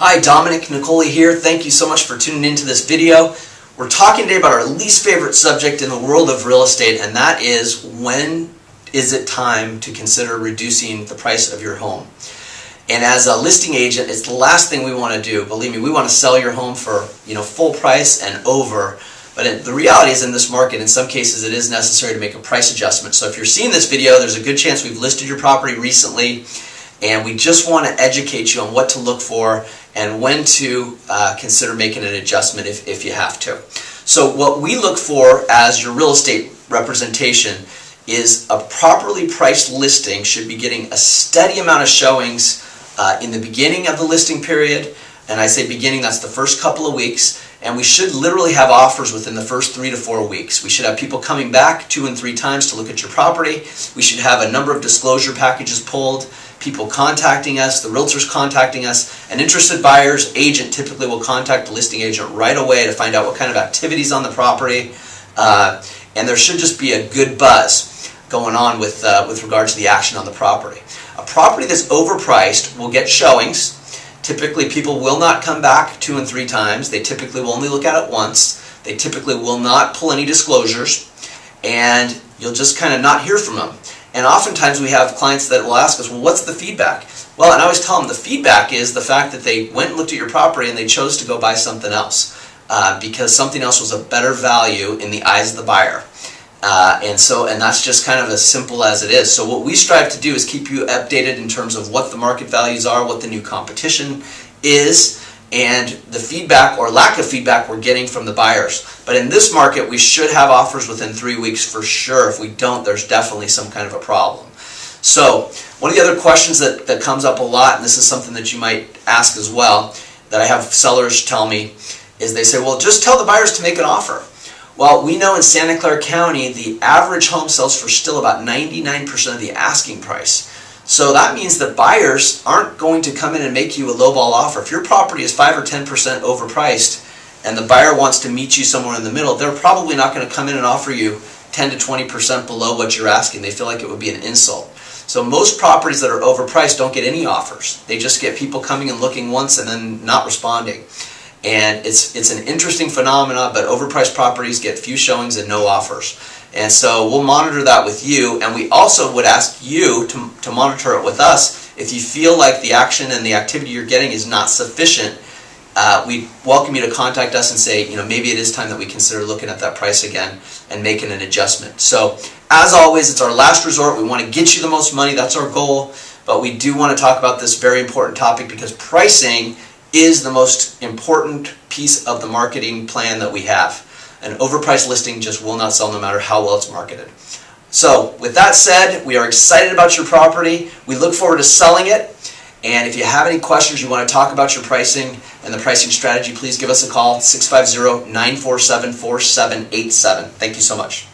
Hi, Dominic Nicoli here. Thank you so much for tuning into this video. We're talking today about our least favorite subject in the world of real estate, and that is, when is it time to consider reducing the price of your home? And as a listing agent, it's the last thing we want to do. Believe me, we want to sell your home for full price and over. But the reality is, in this market, in some cases, it is necessary to make a price adjustment. So if you're seeing this video, there's a good chance we've listed your property recently, and we just want to educate you on what to look for and when to consider making an adjustment if you have to. So what we look for as your real estate representation is a properly priced listing should be getting a steady amount of showings in the beginning of the listing period. And I say beginning, that's the first couple of weeks. And we should literally have offers within the first 3 to 4 weeks. We should have people coming back 2 and 3 times to look at your property. We should have a number of disclosure packages pulled, people contacting us, the realtors contacting us. An interested buyer's agent typically will contact the listing agent right away to find out what kind of activities on the property. And there should just be a good buzz going on with regard to the action on the property. A property that's overpriced will get showings. Typically, people will not come back 2 and 3 times. They typically will only look at it once. They typically will not pull any disclosures, and you'll just kind of not hear from them. And oftentimes we have clients that will ask us, well, what's the feedback? Well, and I always tell them the feedback is the fact that they went and looked at your property and they chose to go buy something else because something else was a better value in the eyes of the buyer. And that's just kind of as simple as it is. So what we strive to do is keep you updated in terms of what the market values are, what the new competition is, and the feedback or lack of feedback we're getting from the buyers. But in this market, we should have offers within 3 weeks for sure. If we don't, there's definitely some kind of a problem. So one of the other questions that comes up a lot, and this is something that you might ask as well, that I have sellers tell me, is they say, well, just tell the buyers to make an offer. Well, we know in Santa Clara County, the average home sells for still about 99% of the asking price. So that means that buyers aren't going to come in and make you a lowball offer. If your property is 5 or 10% overpriced and the buyer wants to meet you somewhere in the middle, they're probably not going to come in and offer you 10 to 20% below what you're asking. They feel like it would be an insult. So most properties that are overpriced don't get any offers. They just get people coming and looking once and then not responding. And it's an interesting phenomenon, but overpriced properties get few showings and no offers. And so we'll monitor that with you, and we also would ask you to monitor it with us. If you feel like the action and the activity you're getting is not sufficient, we welcome you to contact us and say, maybe it is time that we consider looking at that price again and making an adjustment. So as always, it's our last resort. We want to get you the most money. That's our goal. But we do want to talk about this very important topic because pricing is the most important piece of the marketing plan that we have. An overpriced listing just will not sell no matter how well it's marketed. So with that said, we are excited about your property. We look forward to selling it. And if you have any questions, you want to talk about your pricing and the pricing strategy, please give us a call, 650-947-4787. Thank you so much.